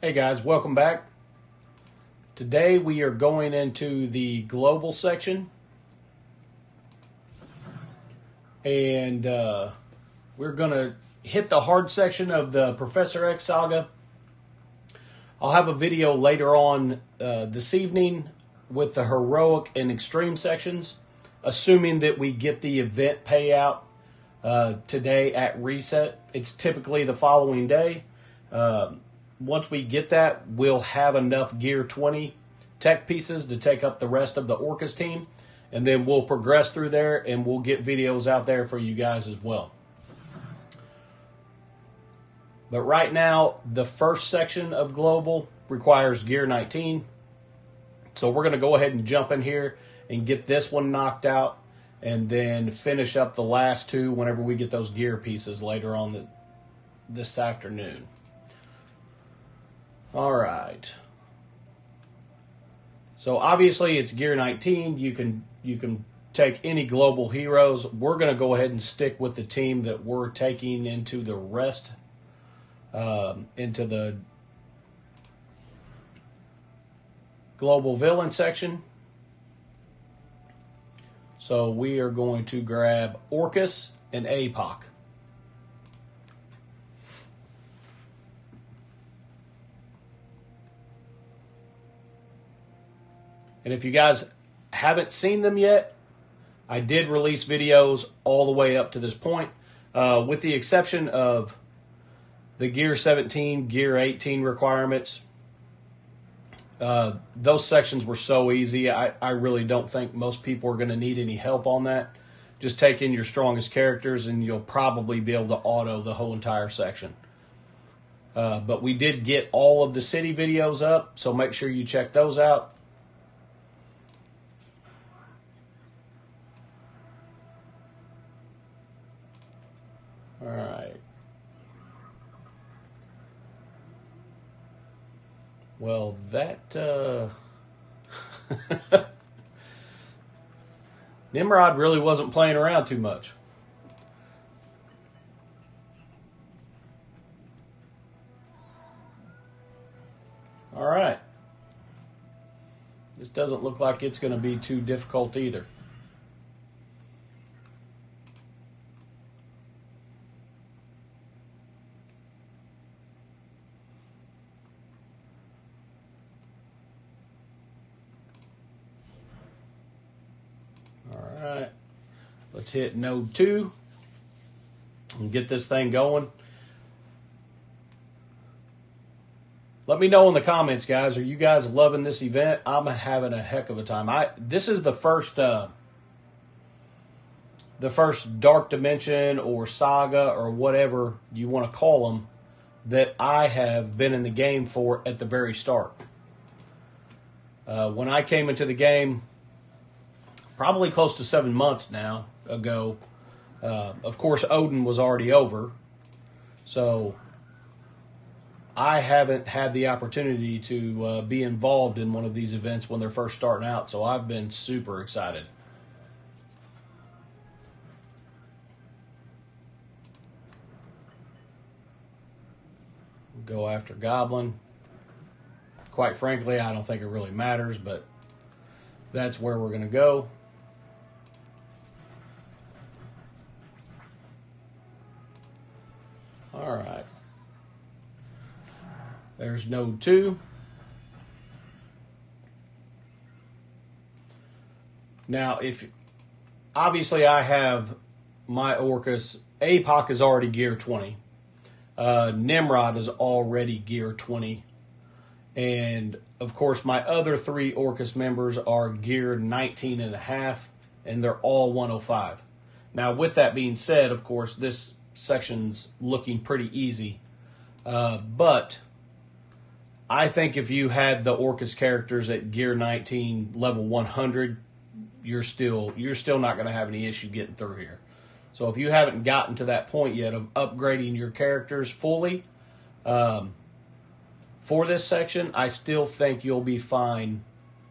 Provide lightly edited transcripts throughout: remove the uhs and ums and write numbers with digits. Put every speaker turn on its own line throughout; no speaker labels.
Hey guys, welcome back. Today we are going into the global section, and we're going to hit the hard section of the Professor X saga. I'll have a video later on this evening with the heroic and extreme sections, assuming that we get the event payout today at reset. It's typically the following day. Once we get that, we'll have enough Gear 20 tech pieces to take up the rest of the Orcus team, and then we'll progress through there and we'll get videos out there for you guys as well. But right now, the first section of Global requires Gear 19. So we're going to go ahead and jump in here and get this one knocked out, and then finish up the last two whenever we get those gear pieces later on this afternoon. All right. So obviously it's Gear 19. You can take any global heroes. We're going to go ahead and stick with the team that we're taking into the rest, into the global villain section. So we are going to grab Orcus and APOC. And if you guys haven't seen them yet, I did release videos all the way up to this point, with the exception of the Gear 17, Gear 18 requirements. Those sections were so easy, I really don't think most people are going to need any help on that. Just take in your strongest characters and you'll probably be able to auto the whole entire section. But we did get all of the city videos up, so make sure you check those out. All right. Well, that Nimrod really wasn't playing around too much. All right. This doesn't look like it's going to be too difficult either. Alright, let's hit node 2 and get this thing going. Let me know in the comments, guys. Are you guys loving this event? I'm having a heck of a time. This is the first Dark Dimension or Saga or whatever you want to call them that I have been in the game for at the very start. When I came into the game, probably close to 7 months now ago. Of course, Odin was already over, so I haven't had the opportunity to be involved in one of these events when they're first starting out, so I've been super excited. Go after Goblin. Quite frankly, I don't think it really matters, but that's where we're going to go. All right. There's node 2. Now, obviously I have my Orcus. APOC is already Gear 20. Nimrod is already Gear 20. And, of course, my other 3 Orcus members are Gear 19 and a half, and they're all 105. Now, with that being said, of course, this section's looking pretty easy. But I think if you had the Orcus characters at Gear 19 level 100, you're still not going to have any issue getting through here. So if you haven't gotten to that point yet of upgrading your characters fully for this section, I still think you'll be fine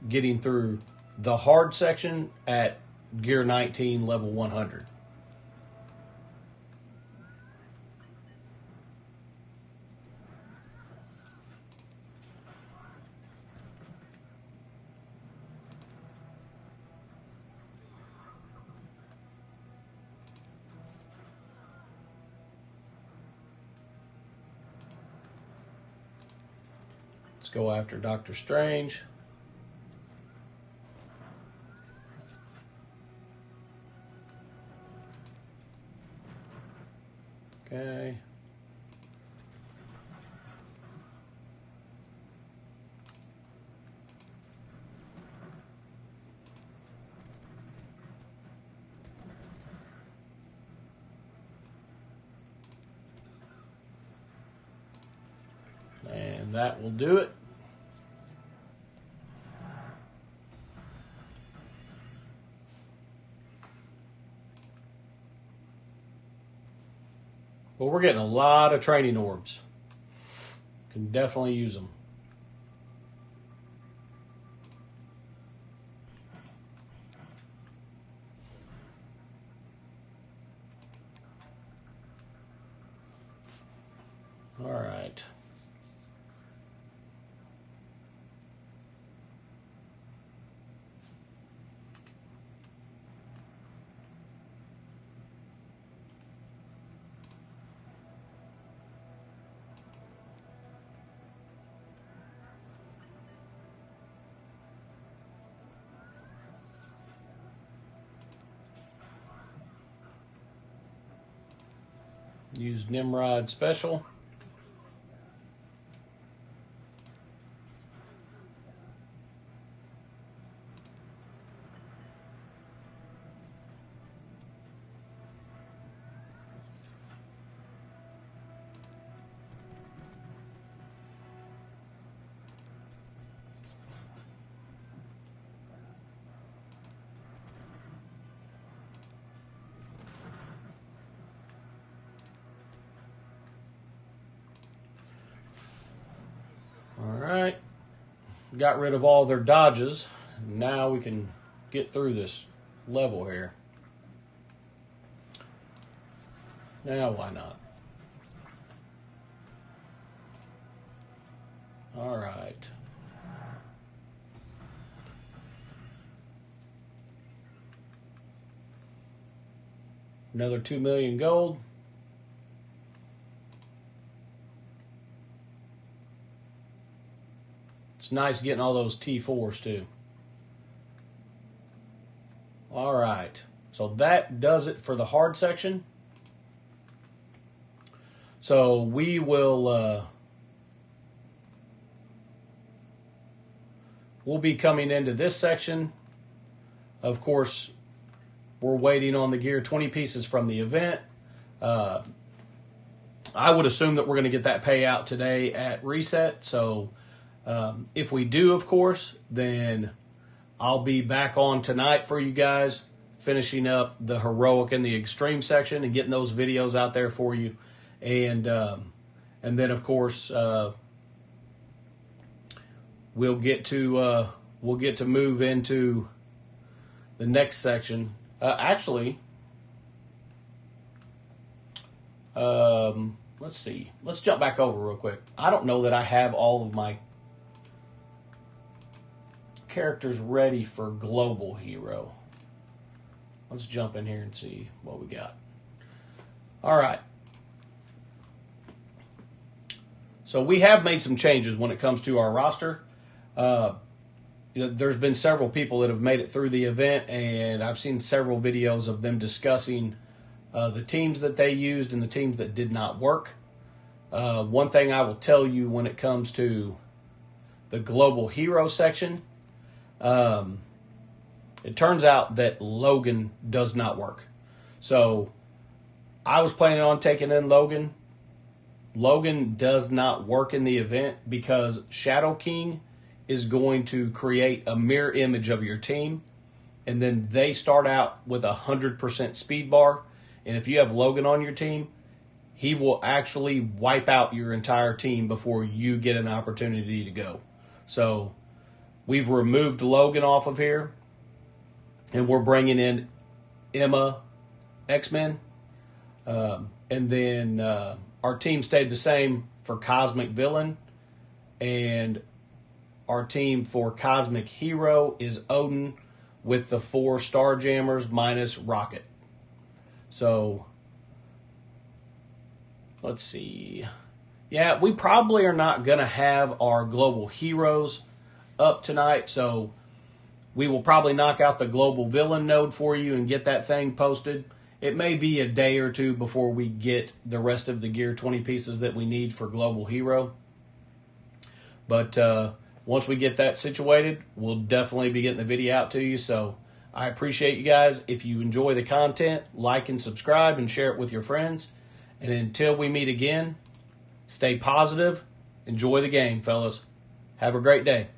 getting through the hard section at Gear 19 level 100. Let's go after Doctor Strange. Okay. And that will do it. Well, we're getting a lot of training orbs. Can definitely use them. All right. Use Nimrod special. Alright, got rid of all their dodges. Now we can get through this level here. Now why not? Alright. Another 2 million gold. It's nice getting all those T4s too. All right, so that does it for the hard section. So we will we'll be coming into this section. Of course, we're waiting on the Gear 20 pieces from the event. I would assume that we're going to get that payout today at reset. So if we do, of course, then I'll be back on tonight for you guys, finishing up the heroic and the extreme section and getting those videos out there for you. And then, of course, we'll get to move into the next section. Actually, let's see. Let's jump back over real quick. I don't know that I have all of my characters ready for Global Hero. Let's jump in here and see what we got. All right. So we have made some changes when it comes to our roster. There's been several people that have made it through the event, and I've seen several videos of them discussing the teams that they used and the teams that did not work. One thing I will tell you when it comes to the Global Hero section, it turns out that Logan does not work. So I was planning on taking in Logan. Logan does not work in the event because Shadow King is going to create a mirror image of your team, and then they start out with 100% speed bar. And if you have Logan on your team, he will actually wipe out your entire team before you get an opportunity to go. So we've removed Logan off of here, and we're bringing in Emma X-Men. And then our team stayed the same for Cosmic Villain, and our team for Cosmic Hero is Odin with the 4 Starjammers minus Rocket. So let's see. Yeah, we probably are not going to have our global heroes up tonight, so we will probably knock out the global villain node for you and get that thing posted. It may be a day or two before we get the rest of the Gear 20 pieces that we need for global hero. But once we get that situated, we'll definitely be getting the video out to you. So I appreciate you guys. If you enjoy the content, like and subscribe and share it with your friends. And until we meet again, stay positive. Enjoy the game, fellas. Have a great day.